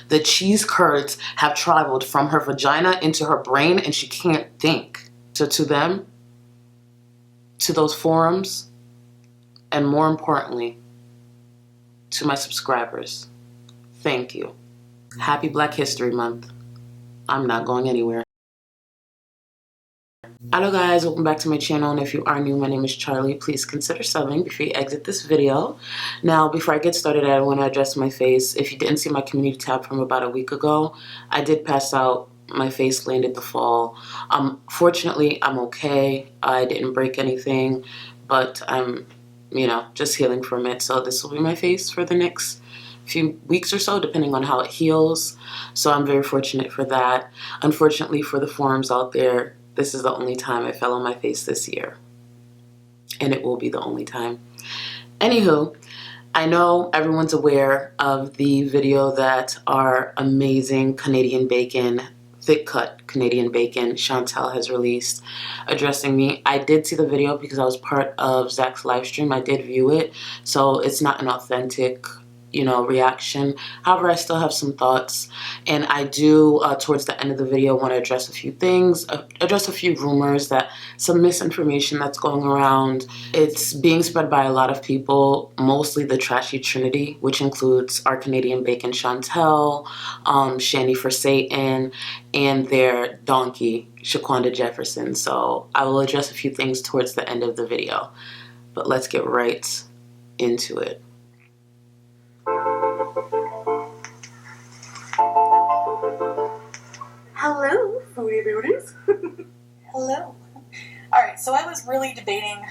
The cheese curds have traveled from her vagina into her brain and she can't think. So to them, to those forums, and more importantly, to my subscribers, thank you. Happy Black History Month. I'm not going anywhere. Hello guys, welcome back to my channel, and if you are new, my name is Charlie. Please consider subbing before you exit this video. Now, before I get started, I want to address my face. If you didn't see my community tab from about a week ago, I did pass out. My face landed the fall. Fortunately, I'm okay. I didn't break anything, but I'm, just healing from it. So this will be my face for the next few weeks or so, depending on how it heals. So I'm very fortunate for that. Unfortunately for the forums out there, this is the only time I fell on my face this year. And it will be the only time. Anywho, I know everyone's aware of the video that our amazing Canadian bacon, thick cut Canadian bacon, Chantel has released addressing me. I did see the video because I was part of Zach's live stream. I did view it, so it's not an authentic reaction. However, I still have some thoughts, and I do towards the end of the video want to address a few things, address a few rumors, that some misinformation that's going around. It's being spread by a lot of people, mostly the trashy trinity, which includes our Canadian bacon Chantel, Shanny for Satan, and their donkey Shaquanda Jefferson. So I will address a few things towards the end of the video, but let's get right into it. Hello, foodie beauties. Hello. Alright, so I was really debating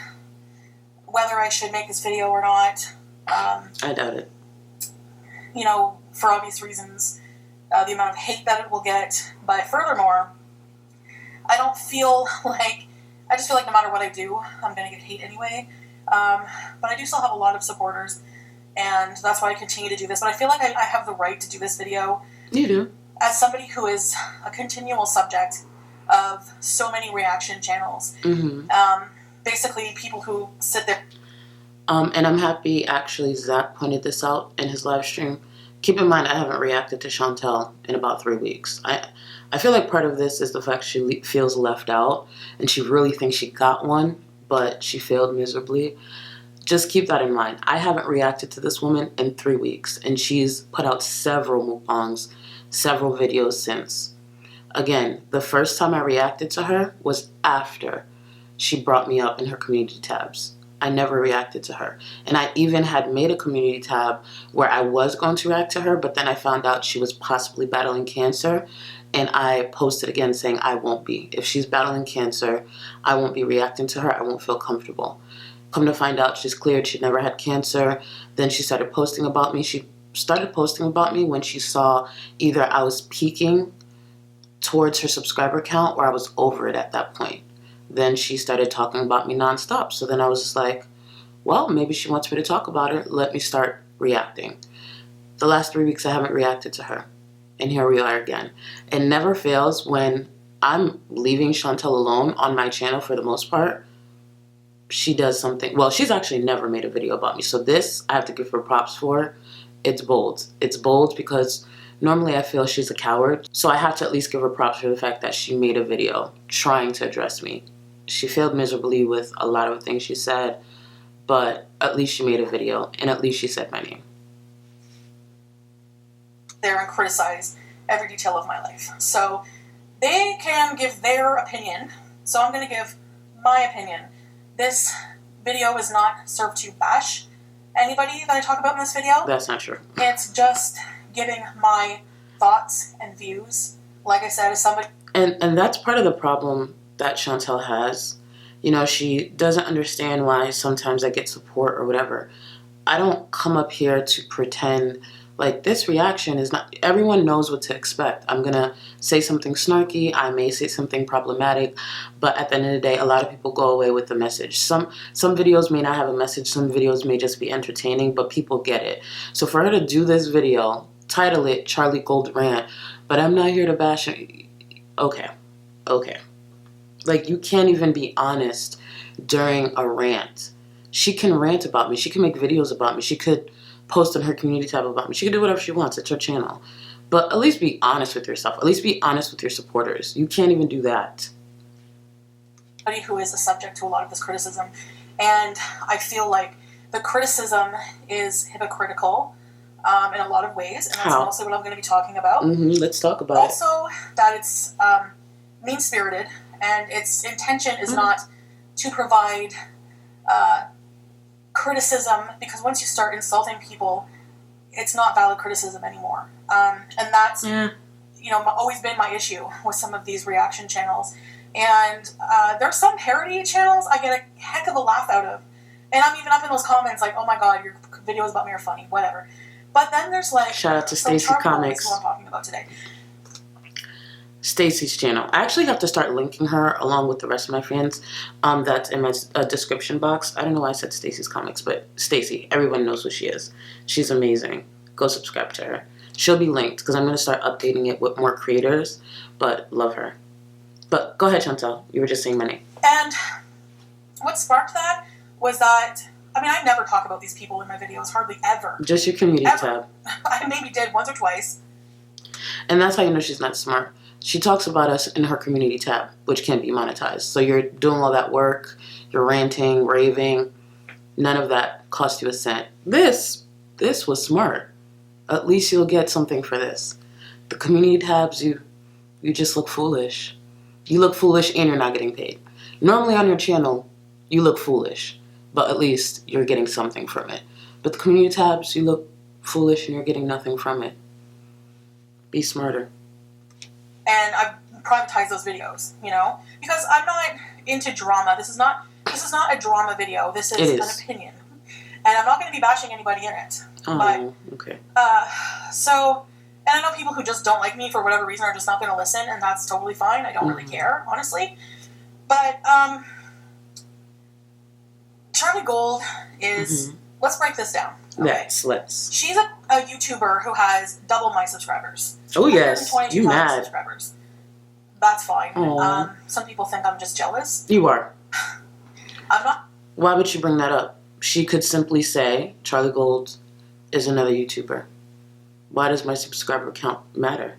whether I should make this video or not. I doubt it. For obvious reasons. The amount of hate that it will get. But furthermore, I just feel like no matter what I do, I'm going to get hate anyway. But I do still have a lot of supporters, and that's why I continue to do this. But I feel like I have the right to do this video. You do. As somebody who is a continual subject of so many reaction channels. Mm-hmm. Basically, people who sit there. And I'm happy, actually, Zach pointed this out in his live stream. Keep in mind, I haven't reacted to Chantel in about 3 weeks. I feel like part of this is the fact she feels left out, and she really thinks she got one, but she failed miserably. Just keep that in mind. I haven't reacted to this woman in 3 weeks, and she's put out several mukbangs, several videos since. Again, the first time I reacted to her was after she brought me up in her community tabs. I never reacted to her. And I even had made a community tab where I was going to react to her, but then I found out she was possibly battling cancer, and I posted again saying I won't be. If she's battling cancer, I won't be reacting to her. I won't feel comfortable. Come to find out, she's cleared. She never had cancer. Then she started posting about me. She started posting about me when she saw either I was peaking towards her subscriber count or I was over it at that point. Then she started talking about me nonstop. So then I was just like, well, maybe she wants me to talk about her. Let me start reacting. The last 3 weeks I haven't reacted to her. And here we are again. It never fails when I'm leaving Chantel alone on my channel for the most part. She does something. Well, she's actually never made a video about me. So this, I have to give her props for. It's bold. It's bold because normally I feel she's a coward. So I have to at least give her props for the fact that she made a video trying to address me. She failed miserably with a lot of things she said, but at least she made a video, and at least she said my name. There and criticize every detail of my life. So they can give their opinion. So I'm going to give my opinion. This video is not served to bash anybody that I talk about in this video. That's not true. It's just giving my thoughts and views. Like I said, as somebody... And that's part of the problem that Chantel has. She doesn't understand why sometimes I get support or whatever. I don't come up here to pretend like this reaction is not... Everyone knows what to expect. I'm going to say something snarky. I may say something problematic. But at the end of the day, a lot of people go away with the message. Some videos may not have a message. Some videos may just be entertaining, but people get it. So for her to do this video, title it Charlie Gold Rant, but I'm not here to bash her. Okay. Like, you can't even be honest during a rant. She can rant about me. She can make videos about me. She could post on her community tab about me. She can do whatever she wants. It's her channel. But at least be honest with yourself. At least be honest with your supporters. You can't even do that. Who is a subject to a lot of this criticism, and I feel like the criticism is hypocritical in a lot of ways, and that's mostly what I'm going to be talking about. Let's talk about also, that it's mean-spirited, and its intention is not to provide criticism, because once you start insulting people, it's not valid criticism anymore. And that's always been my issue with some of these reaction channels. And there's some parody channels I get a heck of a laugh out of. And I'm even up in those comments like, oh my god, your videos about me are funny, whatever. But then there's like... Shout out to Stacy Comics. Who I'm talking about today. Stacy's channel. I actually have to start linking her along with the rest of my friends. That's in my description box. I don't know why I said Stacy's Comics, but Stacy, everyone knows who she is. She's amazing. Go subscribe to her. She'll be linked because I'm going to start updating it with more creators, but love her. But go ahead, Chantel. You were just saying my name. And what sparked that was that, I mean, I never talk about these people in my videos, hardly ever. Just your community tab. I maybe did once or twice. And that's how you know she's not smart. She talks about us in her community tab, which can be monetized. So you're doing all that work, you're ranting, raving. None of that cost you a cent. This was smart. At least you'll get something for this. The community tabs, you just look foolish. You look foolish and you're not getting paid. Normally on your channel, you look foolish, but at least you're getting something from it. But the community tabs, you look foolish and you're getting nothing from it. Be smarter. And I've privatized those videos, because I'm not into drama. This is not a drama video. This is an opinion, and I'm not going to be bashing anybody in it. Oh, but, okay. And I know people who just don't like me for whatever reason are just not going to listen, and that's totally fine. I don't really care, honestly. But Charlie Gold is. Let's break this down. Okay? Let's. She's a YouTuber who has double my subscribers. Oh yes, you mad? Subscribers. That's fine. Some people think I'm just jealous. You are. I'm not. Why would you bring that up? She could simply say Charlie Gold is another YouTuber. Why does my subscriber count matter?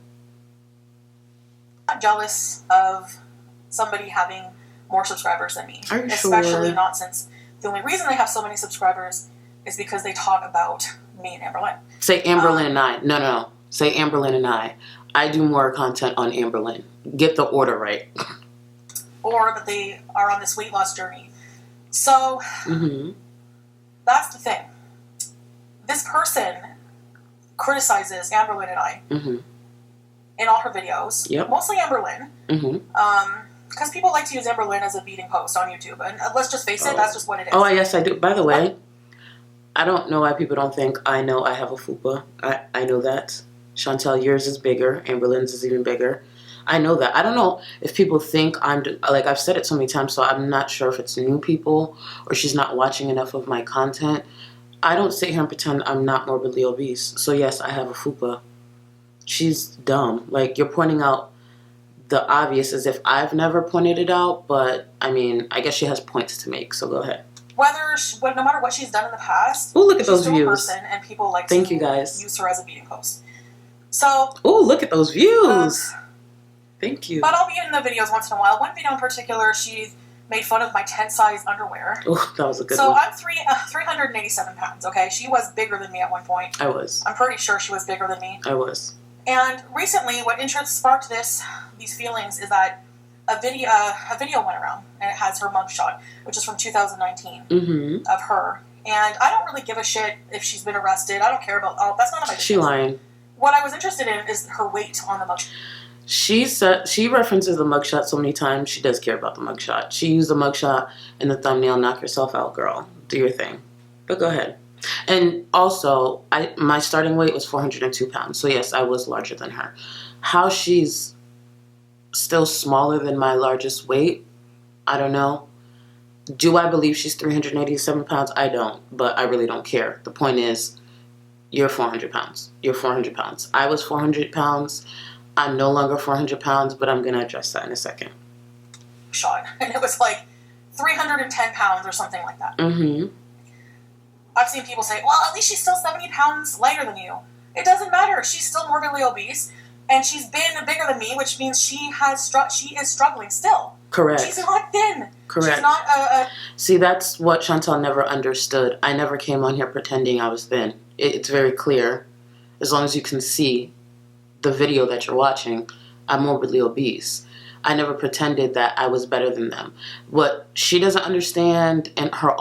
I'm not jealous of somebody having more subscribers than me. Are you Especially sure? not since the only reason they have so many subscribers is because they talk about me and Amberlynn. Say Amberlynn and I. No. Say Amberlynn and I. I do more content on Amberlynn. Get the order right. Or that they are on this weight loss journey. So, that's the thing. This person criticizes Amberlynn and I in all her videos. Yep. Mostly Amberlynn. Because people like to use Amberlynn as a beating post on YouTube. And let's just face it, that's just what it is. Oh, yes, I do. By the way, I don't know why people don't think I know I have a fupa. I know that. Chantel, yours is bigger. Amberlynn's is even bigger. I know that. I don't know if people think I've said it so many times, so I'm not sure if it's new people or she's not watching enough of my content. I don't sit here and pretend I'm not morbidly obese. So yes, I have a fupa. She's dumb. Like, you're pointing out the obvious as if I've never pointed it out, but I mean, I guess she has points to make, so go ahead. No matter what she's done in the past, oh, look at those she's still views. A person, and people like Thank to you guys. use her as a beating post. So, oh, look at those views. Thank you. But I'll be in the videos once in a while. One video in particular, she made fun of my tent size underwear. Oh, that was a good one. So I'm 387 pounds, okay? She was bigger than me at one point. I was. I'm pretty sure she was bigger than me. I was. And recently, what sparked these feelings is that a video went around, and it has her mugshot, which is from 2019 of her. And I don't really give a shit if she's been arrested. I don't care about that's none of my business. She lying. What I was interested in is her weight on the mugshot. She references the mugshot so many times. She does care about the mugshot. She used the mugshot in the thumbnail. Knock yourself out, girl. Do your thing. But go ahead. And also, my starting weight was 402 pounds. So yes, I was larger than her. How she's still smaller than my largest weight, I don't know. Do I believe she's 387 pounds? I don't, but I really don't care. The point is, you're 400 pounds. You're 400 pounds. I was 400 pounds. I'm no longer 400 pounds, but I'm going to address that in a second. Shot. And it was like 310 pounds or something like that. Mm-hmm. I've seen people say, well, at least she's still 70 pounds lighter than you. It doesn't matter. She's still morbidly obese, and she's been bigger than me, which means she is struggling still. Correct. She's not thin. Correct. She's not See, that's what Chantal never understood. I never came on here pretending I was thin. It's very clear. As long as you can see the video that you're watching, I'm morbidly obese. I never pretended that I was better than them. What she doesn't understand, and her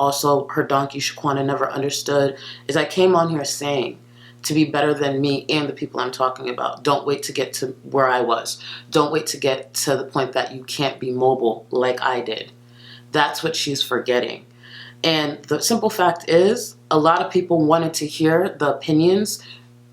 donkey Shaquana never understood, is I came on here saying to be better than me and the people I'm talking about. Don't wait to get to where I was. Don't wait to get to the point that you can't be mobile like I did. That's what she's forgetting. And the simple fact is, a lot of people wanted to hear the opinions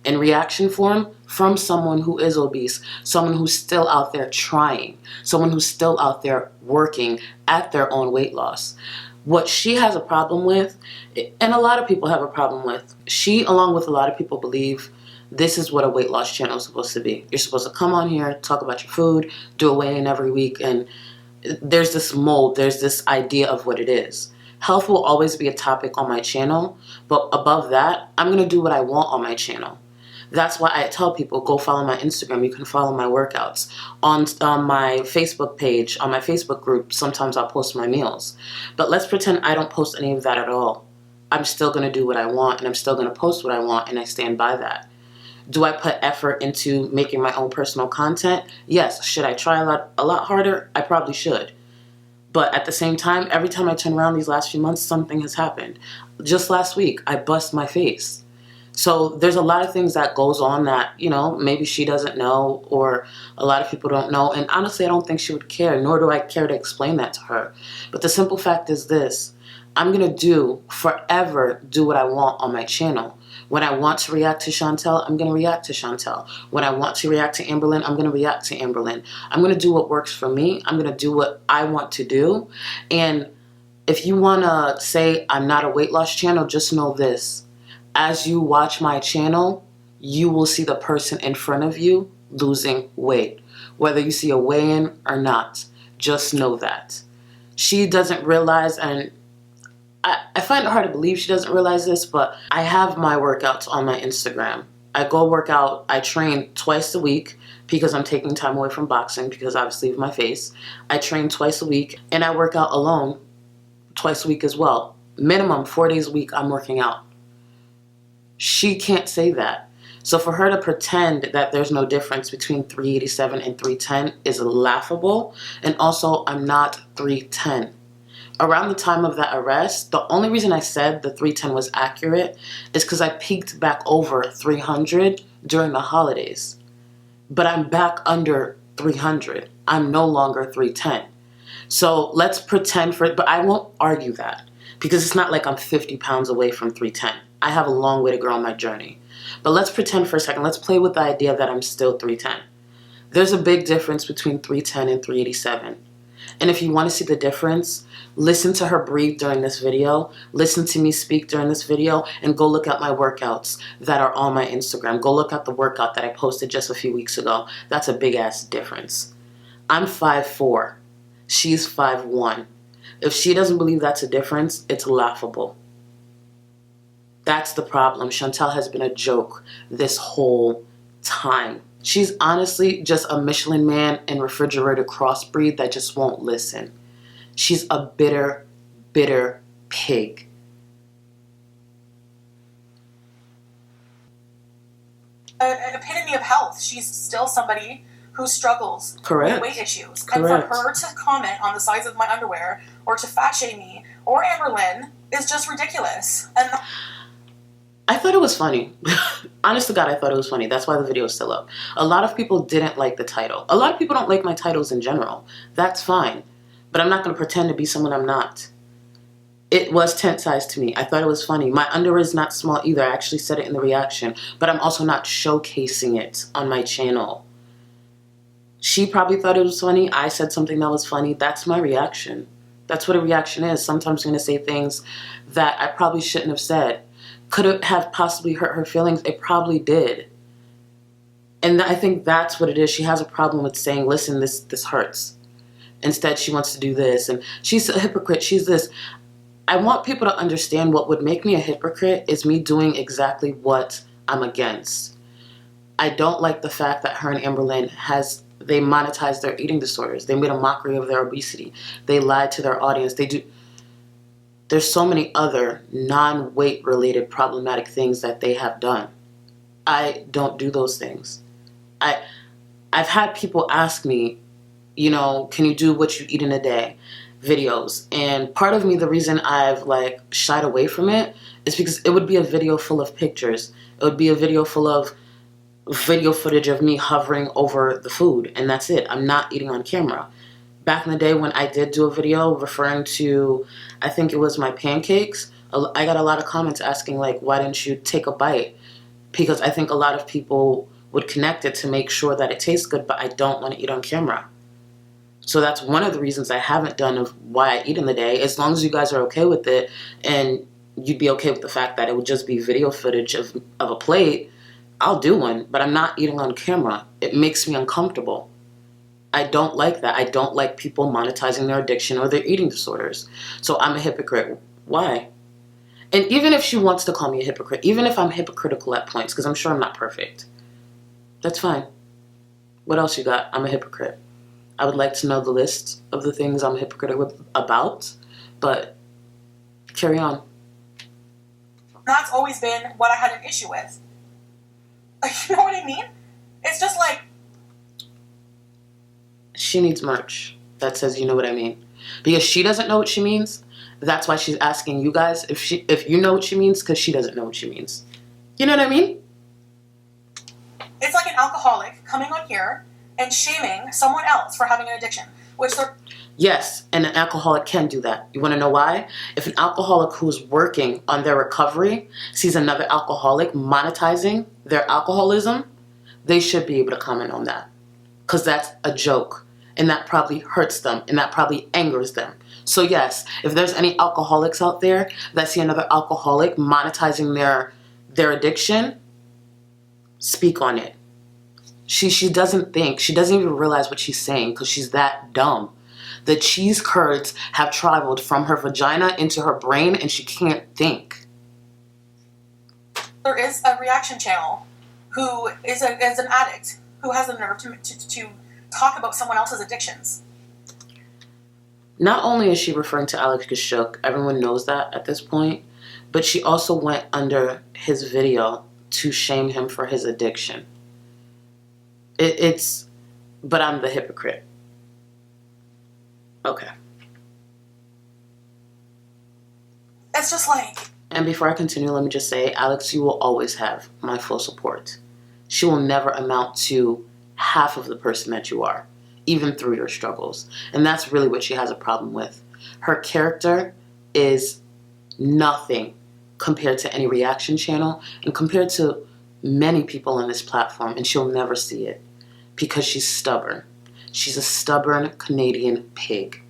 in reaction form from someone who is obese, someone who's still out there trying, someone who's still out there working at their own weight loss. What she has a problem with, and a lot of people have a problem with, she, along with a lot of people, believe this is what a weight loss channel is supposed to be. You're supposed to come on here, talk about your food, do a weigh-in every week, and there's this mold, there's this idea of what it is. Health will always be a topic on my channel, but above that, I'm going to do what I want on my channel. That's why I tell people, go follow my Instagram. You can follow my workouts. On my Facebook page, on my Facebook group, sometimes I'll post my meals. But let's pretend I don't post any of that at all. I'm still going to do what I want, and I'm still going to post what I want, and I stand by that. Do I put effort into making my own personal content? Yes. Should I try a lot harder? I probably should. But at the same time, every time I turn around these last few months, something has happened. Just last week, I bust my face. So there's a lot of things that goes on that, maybe she doesn't know, or a lot of people don't know. And honestly, I don't think she would care, nor do I care to explain that to her. But the simple fact is this: I'm going to forever do what I want on my channel. When I want to react to Chantel, I'm going to react to Chantel. When I want to react to Amberlynn, I'm going to react to Amberlynn. I'm going to do what works for me. I'm going to do what I want to do. And if you want to say I'm not a weight loss channel, just know this. As you watch my channel, you will see the person in front of you losing weight. Whether you see a weigh-in or not, just know that. She doesn't realize, and I find it hard to believe she doesn't realize this, but I have my workouts on my Instagram. I go work out, I train twice a week because I'm taking time away from boxing because obviously of my face. I train twice a week, and I work out alone twice a week as well. Minimum 4 days a week I'm working out. She can't say that. So for her to pretend that there's no difference between 387 and 310 is laughable. And also, I'm not 310. Around the time of that arrest, the only reason I said the 310 was accurate is because I peaked back over 300 during the holidays. But I'm back under 300. I'm no longer 310. So let's pretend for it, but I won't argue that because it's not like I'm 50 pounds away from 310. I have a long way to go on my journey. But let's pretend for a second. Let's play with the idea that I'm still 310. There's a big difference between 310 and 387. And if you want to see the difference, listen to her breathe during this video, listen to me speak during this video, and go look at my workouts that are on my Instagram. Go look at the workout that I posted just a few weeks ago. That's a big ass difference. I'm 5'4". She's 5'1". If she doesn't believe that's a difference, it's laughable. That's the problem. Chantel has been a joke this whole time. She's honestly just a Michelin Man and refrigerator crossbreed that just won't listen. She's a bitter, bitter pig. An epitome of health. She's still somebody who struggles Correct. with weight issues. Correct. And for her to comment on the size of my underwear or to fat shame me or Amberlynn is just ridiculous. And I thought it was funny. Honest to God, I thought it was funny. That's why the video is still up. A lot of people didn't like the title. A lot of people don't like my titles in general. That's fine. But I'm not going to pretend to be someone I'm not. It was tent size to me. I thought it was funny. My underwear is not small either. I actually said it in the reaction. But I'm also not showcasing it on my channel. She probably thought it was funny. I said something that was funny. That's my reaction. That's what a reaction is. Sometimes I'm going to say things that I probably shouldn't have said. Could it have possibly hurt her feelings? It probably did. And I think that's what it is. She has a problem with saying, listen, this hurts. Instead, she wants to do this. And she's a hypocrite. She's this. I want people to understand what would make me a hypocrite is me doing exactly what I'm against. I don't like the fact that her and Amberlynn they monetized their eating disorders. They made a mockery of their obesity. They lied to their audience. There's so many other non-weight related problematic things that they have done. I don't do those things. I've had people ask me, you know, can you do what you eat in a day videos? And part of me, the reason I've like shied away from it is because it would be a video full of pictures. It would be a video full of video footage of me hovering over the food, and that's it. I'm not eating on camera. Back in the day when I did do a video referring to, I think it was my pancakes, I got a lot of comments asking like, why didn't you take a bite? Because I think a lot of people would connect it to make sure that it tastes good, but I don't want to eat on camera. So that's one of the reasons I haven't done of why I eat in the day. As long as you guys are okay with it, and you'd be okay with the fact that it would just be video footage of a plate, I'll do one, but I'm not eating on camera. It makes me uncomfortable. I don't like that. I don't like people monetizing their addiction or their eating disorders. So I'm a hypocrite. Why? And even if she wants to call me a hypocrite, even if I'm hypocritical at points, because I'm sure I'm not perfect, that's fine. What else you got? I'm a hypocrite. I would like to know the list of the things I'm a hypocrite about, but carry on. That's always been what I had an issue with. You know what I mean? It's just like... She needs merch that says, you know what I mean. Because she doesn't know what she means. That's why she's asking you guys if you know what she means, because she doesn't know what she means. You know what I mean? It's like an alcoholic coming on here and shaming someone else for having an addiction, which they're... Yes, and an alcoholic can do that. You want to know why? If an alcoholic who's working on their recovery sees another alcoholic monetizing their alcoholism, they should be able to comment on that. Because that's a joke, and that probably hurts them, and that probably angers them. So yes, if there's any alcoholics out there that see another alcoholic monetizing their addiction, speak on it. She doesn't think, she doesn't even realize what she's saying because she's that dumb. The cheese curds have traveled from her vagina into her brain and she can't think. There is a reaction channel who is an addict who has the nerve to talk about someone else's addictions. Not only is she referring to Alex Kashuk, everyone knows that at this point, but she also went under his video to shame him for his addiction. But I'm the hypocrite. Okay. It's just like... And before I continue, let me just say, Alex, you will always have my full support. She will never amount to half of the person that you are, even through your struggles. And that's really what she has a problem with. Her character is nothing compared to any reaction channel and compared to many people on this platform, and she'll never see it because she's stubborn. She's a stubborn Canadian pig.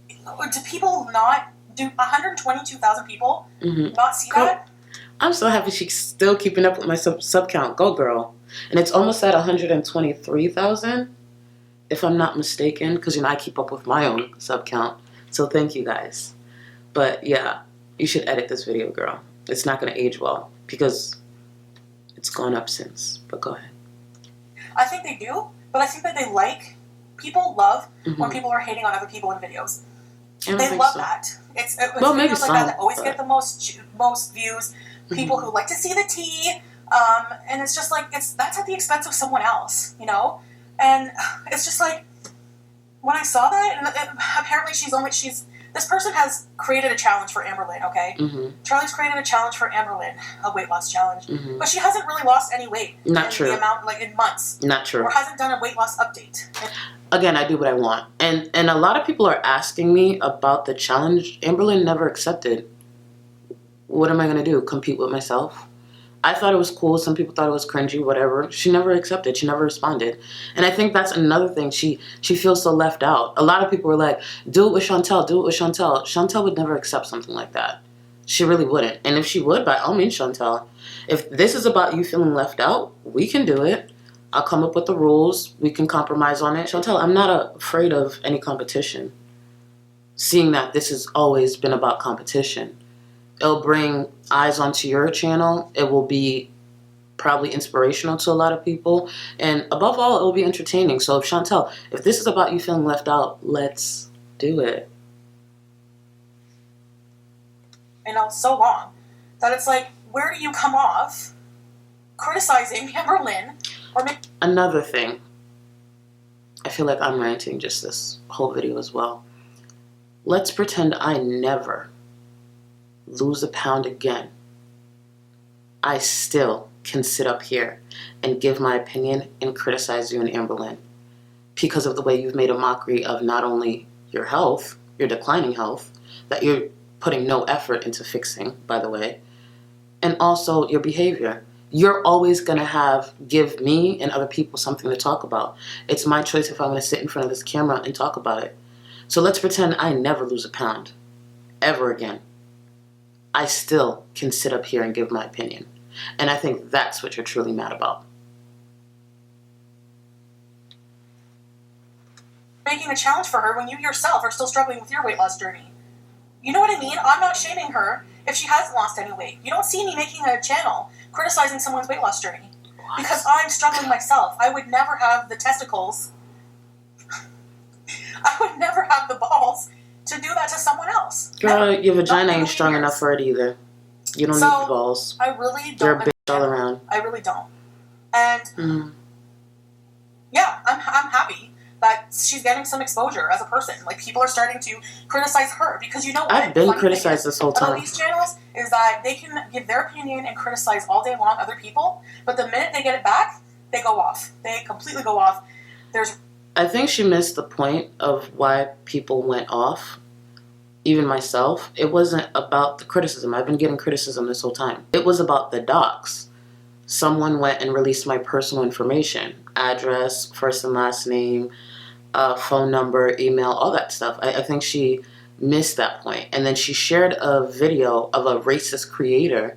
Do people not, do 122,000 people not see that? I'm so happy she's still keeping up with my sub count. Go girl. And it's almost at 123,000, if I'm not mistaken, because, you know, I keep up with my own sub count. So thank you guys. But yeah, you should edit this video, girl. It's not going to age well because it's gone up since. But go ahead. I think they do, but I think that people love when people are hating on other people in videos. They love that. It's well, maybe videos like that always get the most views. People who like to see the tea, and it's just like that's at the expense of someone else, you know. And it's just like when I saw that, and apparently this person has created a challenge for Amberlynn. Okay, Charlie's created a challenge for Amberlynn, a weight loss challenge, but she hasn't really lost any weight. Not true. The amount in months. Not true. Or hasn't done a weight loss update. Again, I do what I want. And a lot of people are asking me about the challenge. Amberlynn never accepted. What am I going to do? Compete with myself? I thought it was cool. Some people thought it was cringy, whatever. She never accepted. She never responded. And I think that's another thing. She feels so left out. A lot of people were like, do it with Chantel. Do it with Chantel. Chantel would never accept something like that. She really wouldn't. And if she would, by all means, Chantel. If this is about you feeling left out, we can do it. I'll come up with the rules. We can compromise on it. Chantel, I'm not afraid of any competition. Seeing that this has always been about competition. It'll bring eyes onto your channel. It will be probably inspirational to a lot of people. And above all, it will be entertaining. So if Chantel, if this is about you feeling left out, let's do it. So long that it's like, where do you come off criticizing Amber Lynn or Another thing, I feel like I'm ranting just this whole video as well. Let's pretend I never lose a pound again. I still can sit up here and give my opinion and criticize you and Amber Lynn because of the way you've made a mockery of not only your health, your declining health, that you're putting no effort into fixing, by the way, and also your behavior. You're always going to give me and other people something to talk about. It's my choice if I'm going to sit in front of this camera and talk about it. So let's pretend I never lose a pound, ever again. I still can sit up here and give my opinion. And I think that's what you're truly mad about. Making a challenge for her when you yourself are still struggling with your weight loss journey. You know what I mean? I'm not shaming her if she hasn't lost any weight. You don't see me making a channel criticizing someone's weight loss journey. What? Because I'm struggling myself. I would never have the testicles. I would never have the balls to do that to someone else. Girl, your vagina ain't strong enough for it either. You don't need the balls. I really don't. You're a bitch all around. I really don't. And yeah, I'm happy that she's getting some exposure as a person. Like, people are starting to criticize her because you know what? I've been criticized this whole time. About these channels is that they can give their opinion and criticize all day long other people, but the minute they get it back, they go off. They completely go off. I think she missed the point of why people went off. Even myself, it wasn't about the criticism. I've been getting criticism this whole time. It was about the docs. Someone went and released my personal information, address, first and last name, phone number, email, all that stuff. I think she missed that point. And then she shared a video of a racist creator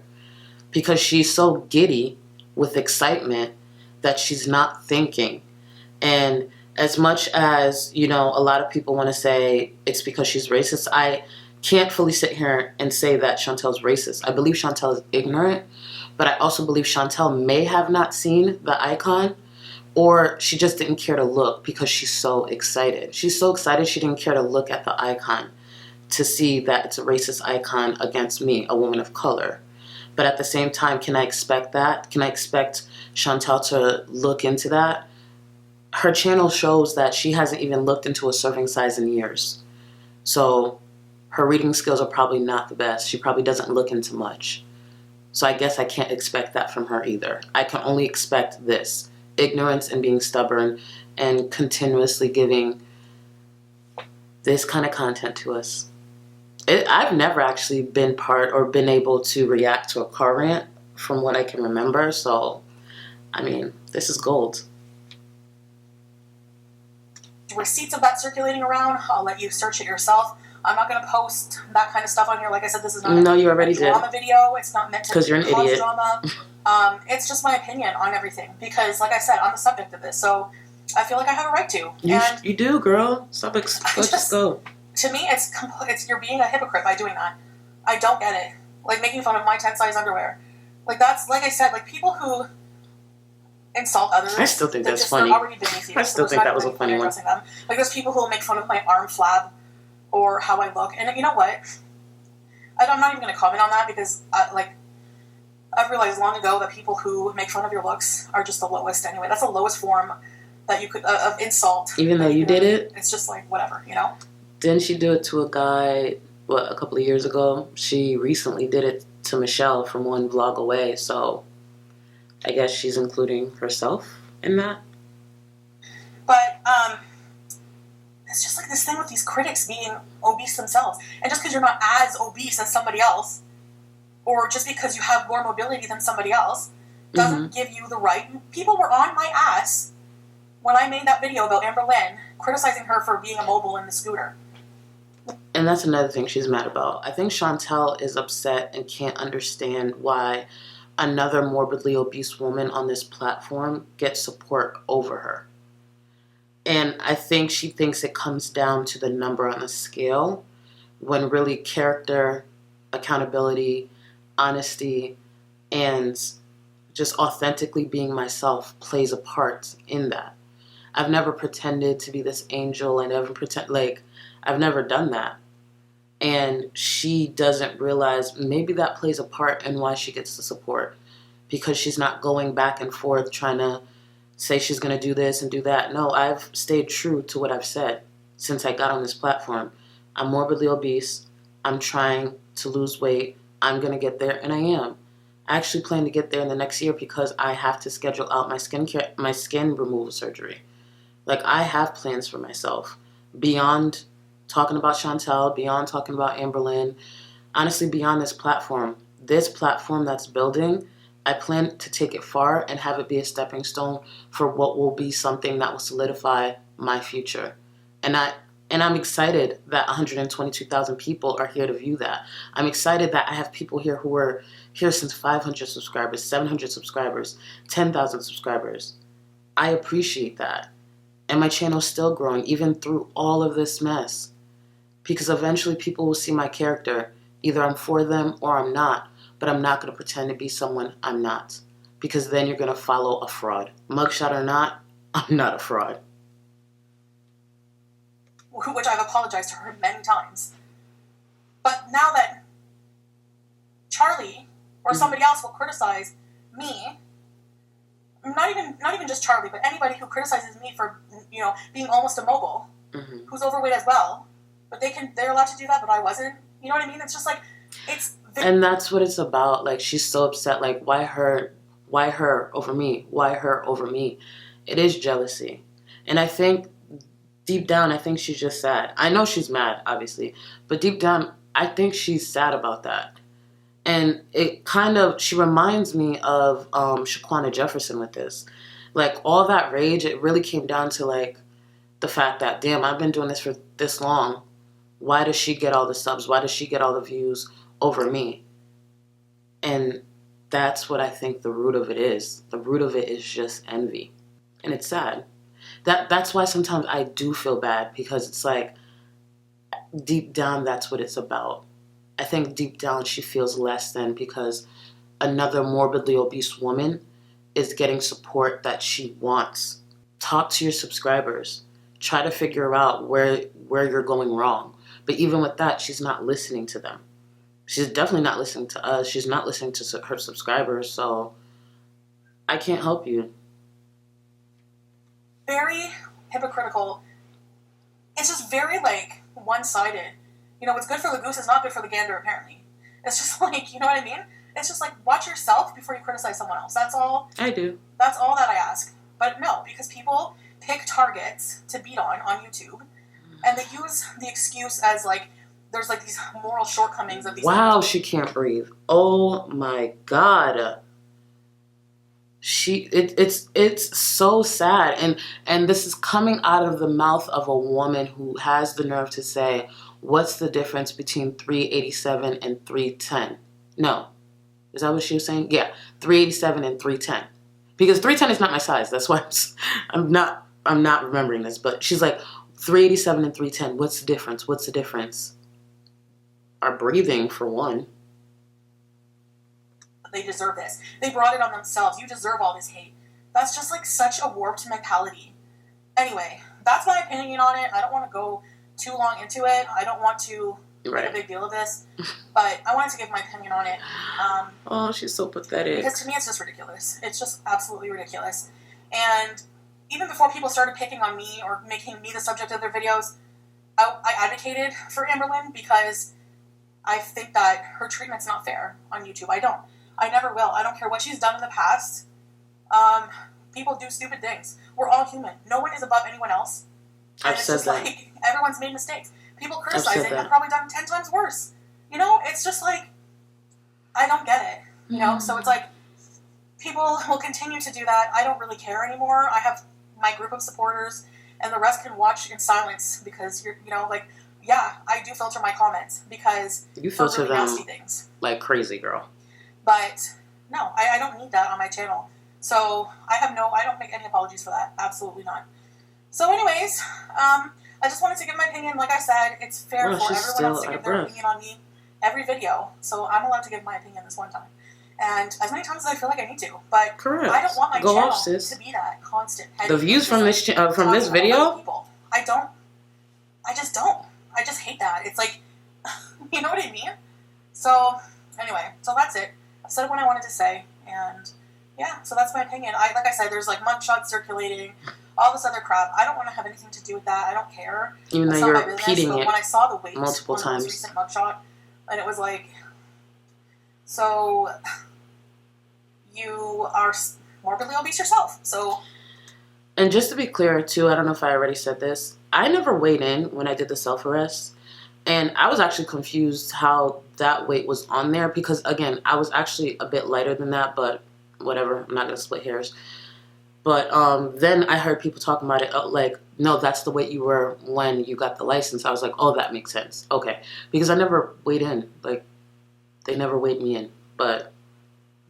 because she's so giddy with excitement that she's not thinking. And as much as, a lot of people want to say it's because she's racist, I can't fully sit here and say that Chantel's racist. I believe Chantel is ignorant, but I also believe Chantel may have not seen the icon, or she just didn't care to look because she's so excited. She's so excited she didn't care to look at the icon to see that it's a racist icon against me, a woman of color. But at the same time, can I expect that? Can I expect Chantel to look into that? Her channel shows that she hasn't even looked into a serving size in years. So her reading skills are probably not the best. She probably doesn't look into much. So I guess I can't expect that from her either. I can only expect this: ignorance and being stubborn and continuously giving this kind of content to us. I've never actually been part or been able to react to a car rant from what I can remember. So, I mean, this is gold. Receipts of that circulating around, I'll let you search it yourself. I'm not going to post that kind of stuff on here. Like I said, this is not no, you already did. On the video, it's not meant to because you're an cause idiot. Drama. It's just my opinion on everything because, like I said, I'm the subject of this, so I feel like I have a right to. You do, girl. Stop. Let's just go. To me, it's you're being a hypocrite by doing that. I don't get it. Like making fun of my 10 size underwear. Like that's like I said. Like people who insult others. I still think that's funny. I still think that was a funny one. Them. Like there's people who will make fun of my arm flab or how I look, and you know what? I'm not even going to comment on that because I've realized long ago that people who make fun of your looks are just the lowest anyway. That's the lowest form that you could of insult. Even though you did it, it's just like whatever, you know. Didn't she do it to a guy? A couple of years ago? She recently did it to Michelle from one vlog away. So I guess she's including herself in that. But it's just like this thing with these critics being obese themselves, and just because you're not as obese as somebody else, or just because you have more mobility than somebody else, doesn't give you the right. People were on my ass when I made that video about Amber Lynn, criticizing her for being immobile in the scooter. And that's another thing she's mad about. I think Chantel is upset and can't understand why another morbidly obese woman on this platform gets support over her. And I think she thinks it comes down to the number on the scale, when really character, accountability, honesty, and just authentically being myself plays a part in that. I've never pretended to be this angel. I've never done that. And she doesn't realize maybe that plays a part in why she gets the support, because she's not going back and forth trying to say she's going to do this and do that. No, I've stayed true to what I've said since I got on this platform. I'm morbidly obese. I'm trying to lose weight. I'm going to get there, and I am. I actually plan to get there in the next year because I have to schedule out my skin removal surgery. Like, I have plans for myself beyond talking about Chantel, beyond talking about Amberlynn, honestly, beyond this platform. This platform that's building, I plan to take it far and have it be a stepping stone for what will be something that will solidify my future. And I'm excited that 122,000 people are here to view that. I'm excited that I have people here who are here since 500 subscribers, 700 subscribers, 10,000 subscribers. I appreciate that. And my channel's still growing, even through all of this mess. Because eventually people will see my character. Either I'm for them or I'm not. But I'm not going to pretend to be someone I'm not. Because then you're going to follow a fraud. Mugshot or not, I'm not a fraud. Which I've apologized to her many times. But now that Charlie or somebody else will criticize me, not even just Charlie, but anybody who criticizes me for, being almost immobile, who's overweight as well, but they're allowed to do that, but I wasn't. You know what I mean? It's just like, and that's what it's about. Like, she's so upset. Like, why her over me? Why her over me? It is jealousy. And I think deep down, I think she's just sad. I know she's mad, obviously, but deep down, I think she's sad about that. And she reminds me of Shaquana Jefferson with this. Like, all that rage, it really came down to, like, the fact that, damn, I've been doing this for this long. Why does she get all the subs? Why does she get all the views over me? And that's what I think the root of it is. The root of it is just envy. And it's sad. That's why sometimes I do feel bad, because it's like, deep down, that's what it's about. I think deep down she feels less than because another morbidly obese woman is getting support that she wants. Talk to your subscribers. Try to figure out where you're going wrong. But even with that, she's not listening to them. She's definitely not listening to us. She's not listening to her subscribers. So I can't help you. Very hypocritical. It's just very, like, one-sided. What's good for the goose is not good for the gander, apparently. It's just like, you know what I mean? It's just like, watch yourself before you criticize someone else. That's all. I do. That's all that I ask. But no, because people pick targets to beat on YouTube, and they use the excuse as, like, there's, like, these moral shortcomings of these Wow, people. she can't breathe. Oh, my God. It's so sad. And this is coming out of the mouth of a woman who has the nerve to say, what's the difference between 387 and 310? No. Is that what she was saying? Yeah, 387 and 310. Because 310 is not my size. That's why I'm not remembering this. But she's like, 387 and 310, what's the difference? What's the difference? Our breathing, for one. They deserve this. They brought it on themselves. You deserve all this hate. That's just, like, such a warped mentality. Anyway, that's my opinion on it. I don't want to go too long into it. I don't want to make a big deal of this. But I wanted to give my opinion on it. Oh, she's so pathetic. Because to me, it's just ridiculous. It's just absolutely ridiculous. And even before people started picking on me or making me the subject of their videos, I advocated for Amberlynn because I think that her treatment's not fair on YouTube. I don't. I never will. I don't care what she's done in the past. People do stupid things. We're all human. No one is above anyone else. And it's just like, everyone's made mistakes. People criticizing have probably done 10 times worse. It's just like, I don't get it. So it's like, people will continue to do that. I don't really care anymore. I have my group of supporters, and the rest can watch in silence because yeah, I do filter my comments because you filter really them nasty things like crazy, girl. But no, I don't need that on my channel. So I don't make any apologies for that. Absolutely not. So anyways, I just wanted to give my opinion. Like I said, it's fair for everyone else to give their opinion on me every video. So I'm allowed to give my opinion this one time. and as many times as I feel like I need to. But Correct. I don't want my Go channel off, sis. to be that constant. The views from this video. People. I just don't. I just hate that. It's like, you know what I mean? So anyway, so that's it. I said what I wanted to say, and yeah, so that's my opinion. Like I said, there's like mugshots circulating, all this other crap. I don't want to have anything to do with that. I don't care. Even though you're repeating it when I saw the weight multiple on times. the most recent mugshot, and it was like, so you are morbidly obese yourself. So, and just to be clear too, I don't know if I already said this. I never weighed in when I did the self-arrest, and I was actually confused how that weight was on there because again, I was actually a bit lighter than that, but whatever. I'm not gonna split hairs. But then I heard people talking about it like, no, that's the weight you were when you got the license. I was like, oh, that makes sense. Okay, because I never weighed in. Like, they never weighed me in. But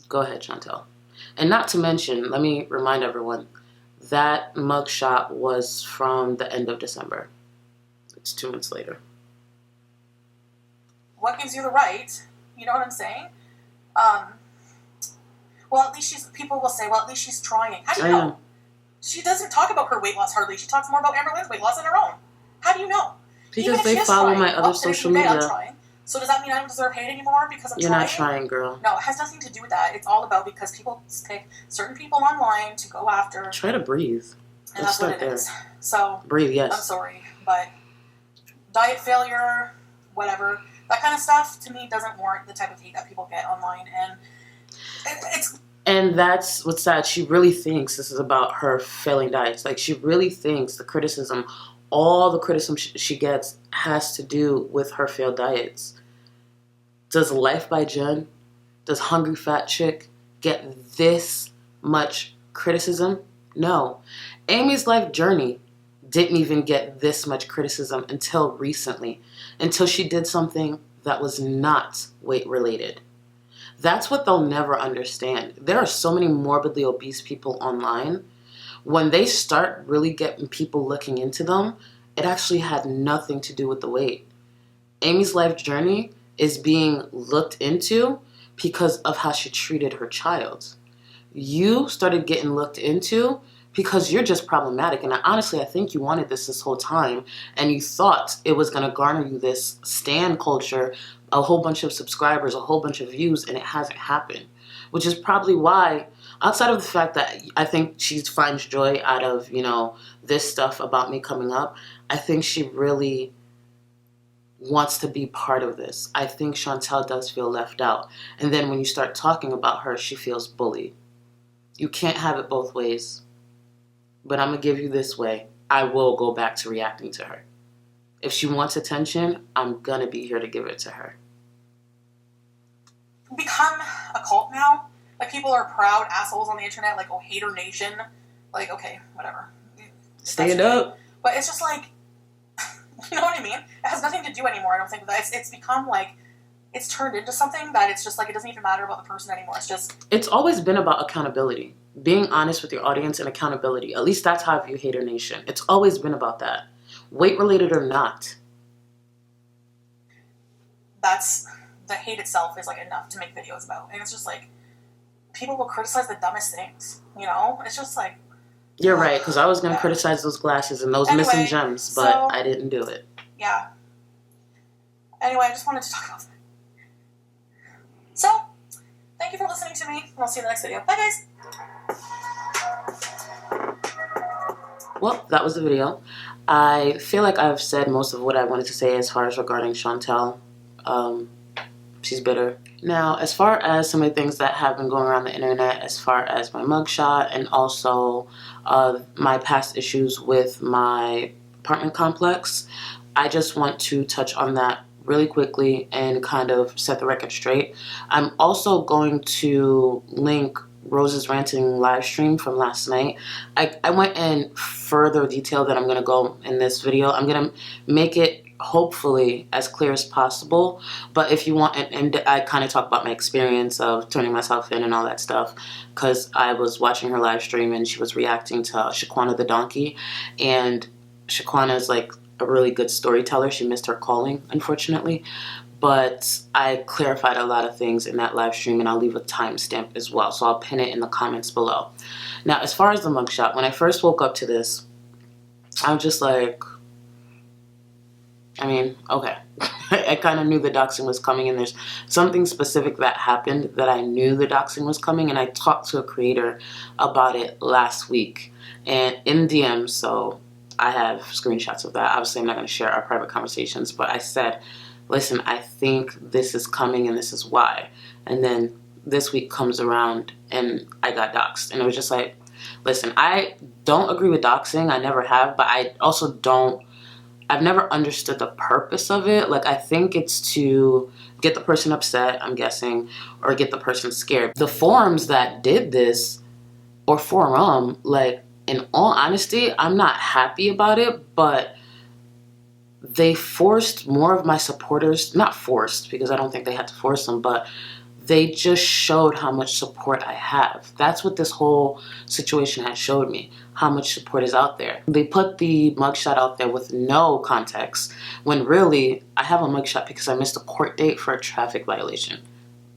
go ahead, Chantel. And not to mention, let me remind everyone, that mugshot was from the end of December. It's 2 months later. What gives you the right? You know what I'm saying? Well, at least people will say, well, at least she's trying. How do you know? She doesn't talk about her weight loss hardly. She talks more about Amber Lynn's weight loss than her own. How do you know? Because they follow my other social media. I'm trying. So does that mean I don't deserve hate anymore because I'm trying? You're not trying, girl. No, it has nothing to do with that. It's all about because people pick certain people online to go after. Try to breathe. And that's what it is. So breathe, yes. I'm sorry, but diet failure, whatever, that kind of stuff to me doesn't warrant the type of hate that people get online, and it's. And that's what's sad. She really thinks this is about her failing diets. Like, she really thinks the criticism, all the criticism she gets has to do with her failed diets. Does Life by Jen, does Hungry Fat Chick get this much criticism? No. Amy's life journey didn't even get this much criticism until recently, until she did something that was not weight related. That's what they'll never understand. There are so many morbidly obese people online. When they start really getting people looking into them, it actually had nothing to do with the weight. Amy's life journey is being looked into because of how she treated her child. You started getting looked into because you're just problematic. And I think you wanted this whole time, and you thought it was going to garner you this stan culture, a whole bunch of subscribers, a whole bunch of views, and it hasn't happened. Which is probably why, outside of the fact that I think she finds joy out of, this stuff about me coming up, I think she really wants to be part of this. I think Chantel does feel left out. And then when you start talking about her, she feels bullied. You can't have it both ways. But I'm going to give you this way. I will go back to reacting to her. If she wants attention, I'm going to be here to give it to her. Become a cult now. Like, people are proud assholes on the internet, like, oh, hater nation. Like, okay, whatever. Stand up. But it's just like, you know what I mean? It has nothing to do anymore, I don't think, with that. It's become like, it's turned into something that it's just like, it doesn't even matter about the person anymore. It's always been about accountability. Being honest with your audience and accountability. At least that's how I view Hater Nation. It's always been about that. Weight related or not. That's, the hate itself is like enough to make videos about. And it's just like, people will criticize the dumbest things, It's just like. You're right, because I was going to criticize those glasses and those missing gems, but I didn't do it. Yeah. Anyway, I just wanted to talk about that. So, thank you for listening to me, and I'll see you in the next video. Bye, guys! Well, that was the video. I feel like I've said most of what I wanted to say as far as regarding Chantel. She's bitter. Now, as far as some of the things that have been going around the internet, as far as my mugshot and also my past issues with my apartment complex, I just want to touch on that really quickly and kind of set the record straight. I'm also going to link Rose's ranting live stream from last night. I went in further detail than I'm going to go in this video. I'm going to make it hopefully as clear as possible, but if you want, and I kind of talk about my experience of turning myself in and all that stuff, because I was watching her live stream and she was reacting to Shaquana the donkey, and Shaquana is like a really good storyteller. She missed her calling, unfortunately. but I clarified a lot of things in that live stream, and I'll leave a timestamp as well, so I'll pin it in the comments below. Now, as far as the mugshot, when I first woke up to this, I was just like, I mean, okay. I kind of knew the doxing was coming, and there's something specific that happened that I knew the doxing was coming, and I talked to a creator about it last week, and in DMs, so I have screenshots of that. Obviously, I'm not going to share our private conversations, but I said, listen, I think this is coming and this is why. And then this week comes around and I got doxed, and it was just like, listen, I don't agree with doxing. I never have, but I also I've never understood the purpose of it. Like, I think it's to get the person upset, I'm guessing, or get the person scared. The forums that did this, or forum, like, in all honesty, I'm not happy about it, but they forced more of my supporters, not forced, because I don't think they had to force them, but they just showed how much support I have. That's what this whole situation has showed me, how much support is out there. They put the mugshot out there with no context, when really, I have a mugshot because I missed a court date for a traffic violation.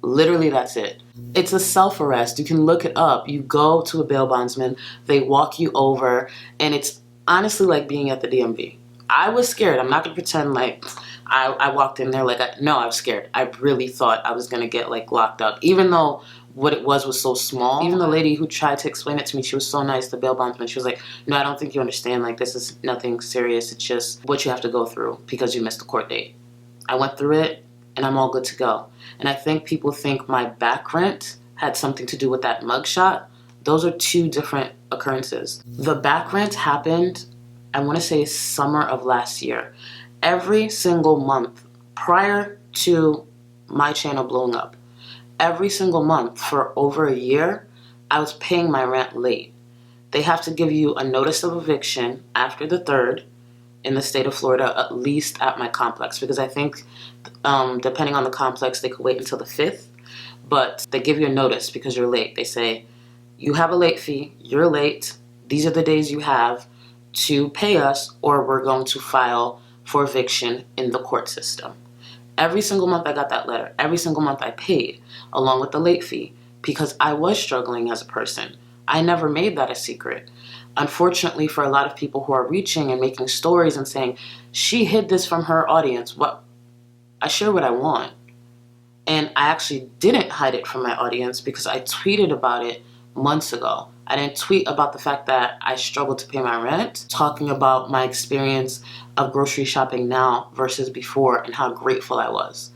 Literally, that's it. It's a self-arrest. You can look it up. You go to a bail bondsman, they walk you over, and it's honestly like being at the DMV. I was scared. I'm not going to pretend like I walked in there like, no, I was scared. I really thought I was going to get like locked up, even though what it was so small. Even the lady who tried to explain it to me, she was so nice, the bail bondsman. She was like, no, I don't think you understand. Like, this is nothing serious. It's just what you have to go through because you missed the court date. I went through it, and I'm all good to go. And I think people think my back rent had something to do with that mugshot. Those are two different occurrences. The back rent happened, I want to say, summer of last year. Every single month prior to my channel blowing up, every single month for over a year, I was paying my rent late. They have to give you a notice of eviction after the 3rd in the state of Florida, at least at my complex, because I think depending on the complex, they could wait until the 5th, but they give you a notice because you're late. They say, you have a late fee, you're late, these are the days you have to pay us, or we're going to file for eviction in the court system. Every single month I got that letter. Every single month I paid, along with the late fee, because I was struggling as a person. I never made that a secret. Unfortunately, for a lot of people who are reaching and making stories and saying, she hid this from her audience, well, I share what I want. And I actually didn't hide it from my audience because I tweeted about it months ago. I didn't tweet about the fact that I struggled to pay my rent, talking about my experience of grocery shopping now versus before and how grateful I was.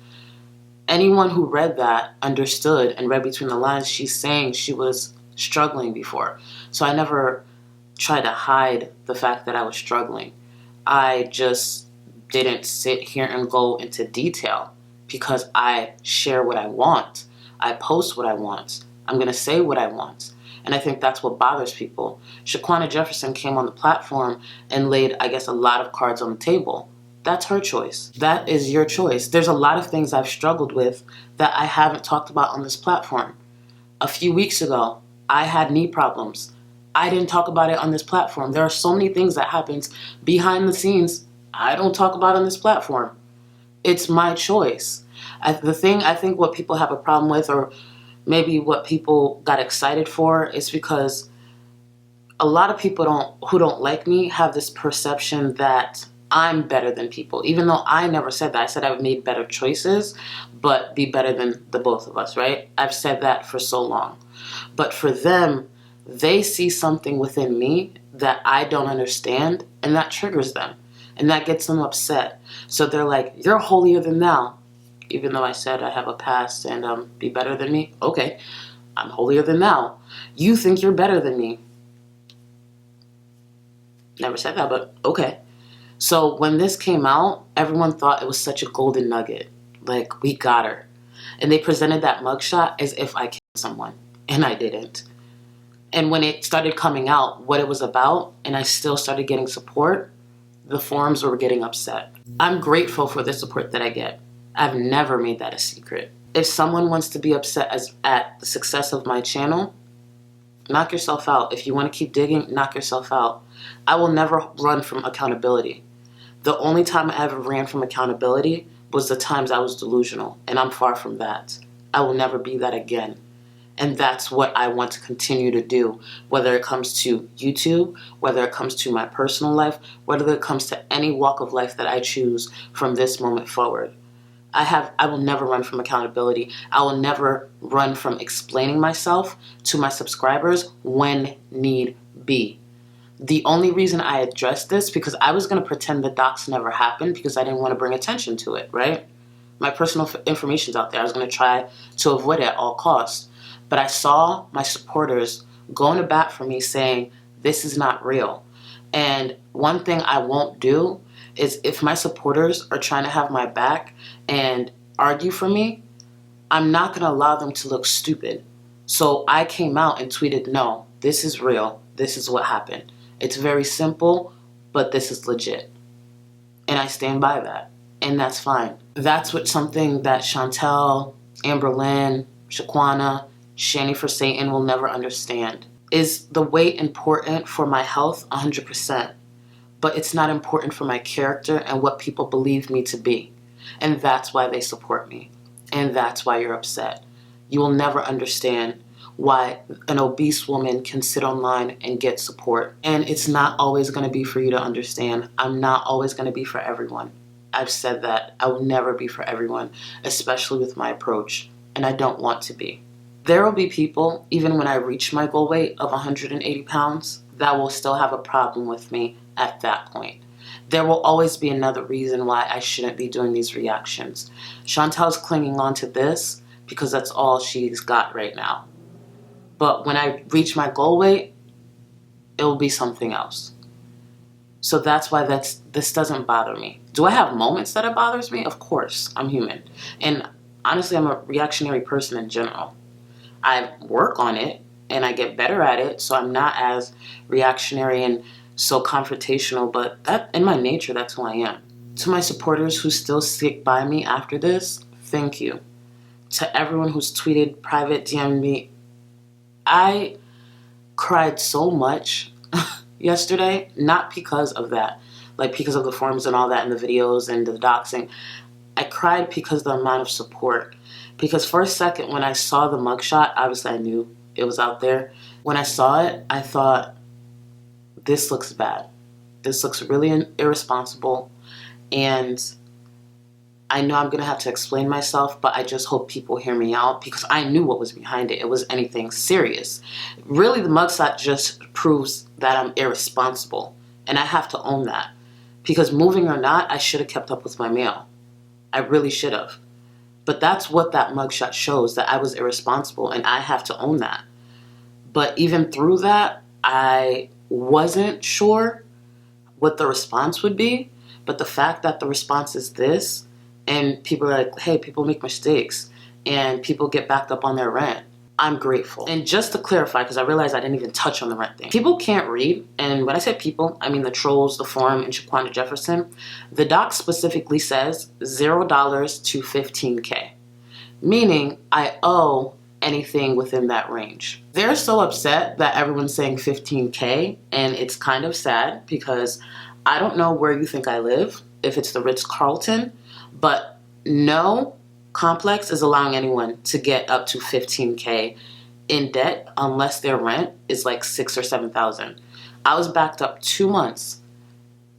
Anyone who read that understood and read between the lines. She's saying she was struggling before. So I never tried to hide the fact that I was struggling. I just didn't sit here and go into detail because I share what I want. I post what I want. I'm going to say what I want. And I think that's what bothers people. Shaquana Jefferson came on the platform and laid, I guess, a lot of cards on the table. That's her choice. That is your choice. There's a lot of things I've struggled with that I haven't talked about on this platform. A few weeks ago, I had knee problems. I didn't talk about it on this platform. There are so many things that happens behind the scenes I don't talk about on this platform. It's my choice. The thing I think what people have a problem with, or maybe what people got excited for, is because a lot of people who don't like me have this perception that I'm better than people, even though I never said that. I said I've made better choices, but be better than the both of us, right? I've said that for so long. But for them, they see something within me that I don't understand, and that triggers them, and that gets them upset. So they're like, you're holier than thou. Even though I said I have a past and be better than me. Okay, I'm holier than thou. You think you're better than me. Never said that, but okay. So when this came out, everyone thought it was such a golden nugget. Like, we got her. And they presented that mugshot as if I killed someone. And I didn't. And when it started coming out, what it was about, and I still started getting support, the forums were getting upset. I'm grateful for the support that I get. I've never made that a secret. If someone wants to be upset at the success of my channel, knock yourself out. If you want to keep digging, knock yourself out. I will never run from accountability. The only time I ever ran from accountability was the times I was delusional, and I'm far from that. I will never be that again. And that's what I want to continue to do, whether it comes to YouTube, whether it comes to my personal life, whether it comes to any walk of life that I choose from this moment forward. I will never run from accountability. I will never run from explaining myself to my subscribers when need be. The only reason I addressed this, because I was going to pretend the docs never happened because I didn't want to bring attention to it, right? My personal information's out there. I was going to try to avoid it at all costs. But I saw my supporters going to bat for me saying, this is not real. And one thing I won't do is, if my supporters are trying to have my back and argue for me, I'm not going to allow them to look stupid. So I came out and tweeted, no, this is real. This is what happened. It's very simple, but this is legit. And I stand by that. And that's fine. That's what something that Chantel, Amberlynn, Shaquana, Shani for Satan will never understand. Is the weight important for my health? 100%. But it's not important for my character and what people believe me to be. And that's why they support me. And that's why you're upset. You will never understand why an obese woman can sit online and get support. And it's not always going to be for you to understand. I'm not always going to be for everyone. I've said that. I will never be for everyone, especially with my approach. And I don't want to be. There will be people, even when I reach my goal weight of 180 pounds, that will still have a problem with me at that point. There will always be another reason why I shouldn't be doing these reactions. Chantel's clinging on to this because that's all she's got right now. But when I reach my goal weight, it will be something else. So that's why this doesn't bother me. Do I have moments that it bothers me? Of course, I'm human. And honestly, I'm a reactionary person in general. I work on it and I get better at it, so I'm not as reactionary and so confrontational, but that in my nature, that's who I am. To my supporters who still stick by me after this, thank you. To everyone who's tweeted, private DM'd me, I cried so much yesterday, not because of that, like because of the forums and all that and the videos and the doxing. I cried because of the amount of support. Because for a second, when I saw the mugshot, obviously I knew it was out there. When I saw it, I thought, this looks bad. This looks really irresponsible. And I know I'm going to have to explain myself, but I just hope people hear me out because I knew what was behind it. It was anything serious. Really, the mugshot just proves that I'm irresponsible. And I have to own that. Because moving or not, I should have kept up with my mail. I really should have. But that's what that mugshot shows, that I was irresponsible, and I have to own that. But even through that, I wasn't sure what the response would be. But the fact that the response is this, and people are like, hey, people make mistakes, and people get backed up on their rent, I'm grateful. And just to clarify, because I realized I didn't even touch on the rent thing. People can't read, and when I say people, I mean the trolls, the forum, and Shaquana Jefferson. The doc specifically says $0 to $15K, meaning I owe anything within that range. They're so upset that everyone's saying $15K, and it's kind of sad because I don't know where you think I live, if it's the Ritz-Carlton, but no complex is allowing anyone to get up to $15K in debt unless their rent is like $6,000 or $7,000. I was backed up 2 months,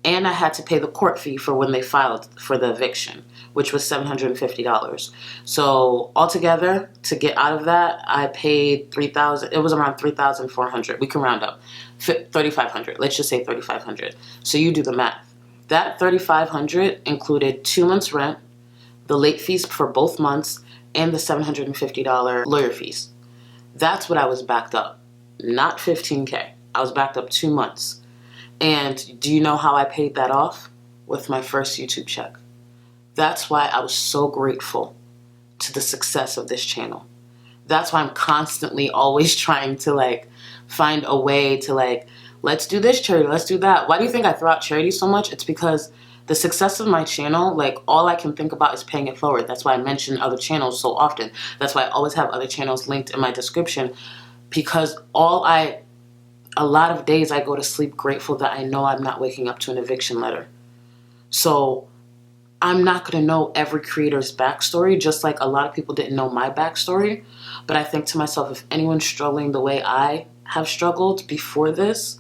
and I had to pay the court fee for when they filed for the eviction, which was $750. So altogether, to get out of that, I paid $3,000. It was around $3,400. We can round up, $3,500. Let's just say $3,500. So you do the math. That $3,500 included 2 months' rent, the late fees for both months, and the $750 lawyer fees. That's what I was backed up, not $15K. I was backed up 2 months. And do you know how I paid that off? With my first YouTube check. That's why I was so grateful to the success of this channel. That's why I'm constantly always trying to find a way to let's do this charity, let's do that. Why do you think I throw out charity so much? It's because the success of my channel, all I can think about is paying it forward. That's why I mention other channels so often. That's why I always have other channels linked in my description, because a lot of days I go to sleep grateful that I know I'm not waking up to an eviction letter. So I'm not going to know every creator's backstory, just like a lot of people didn't know my backstory. But I think to myself, if anyone's struggling the way I have struggled before this,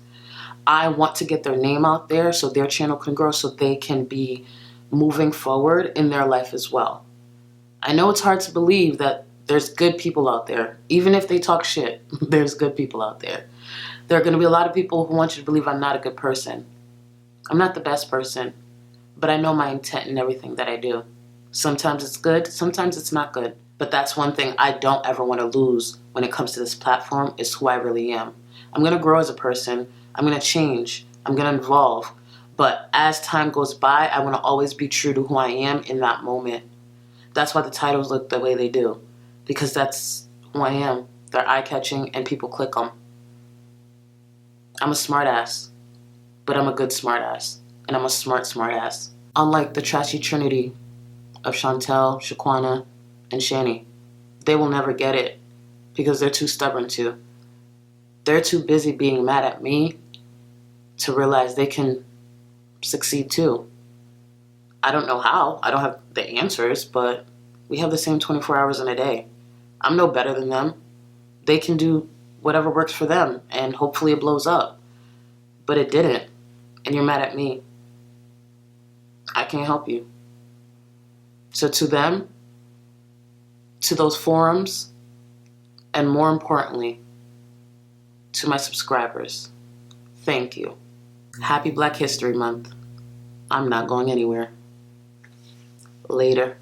I want to get their name out there so their channel can grow, so they can be moving forward in their life as well. I know it's hard to believe that there's good people out there. Even if they talk shit, there's good people out there. There are going to be a lot of people who want you to believe I'm not a good person. I'm not the best person, but I know my intent in everything that I do. Sometimes it's good, sometimes it's not good. But that's one thing I don't ever want to lose when it comes to this platform, is who I really am. I'm going to grow as a person. I'm going to change. I'm going to evolve. But as time goes by, I want to always be true to who I am in that moment. That's why the titles look the way they do. Because that's who I am. They're eye-catching and people click them. I'm a smartass. But I'm a good smartass. And I'm a smart ass. Unlike the trashy trinity of Chantel, Shaquana, and Shani. They will never get it because they're too stubborn to. They're too busy being mad at me to realize they can succeed too. I don't know how. I don't have the answers, but we have the same 24 hours in a day. I'm no better than them. They can do whatever works for them, and hopefully it blows up. But it didn't, and you're mad at me. I can't help you. So to them, to those forums, and more importantly, to my subscribers, thank you. Happy Black History Month. I'm not going anywhere. Later.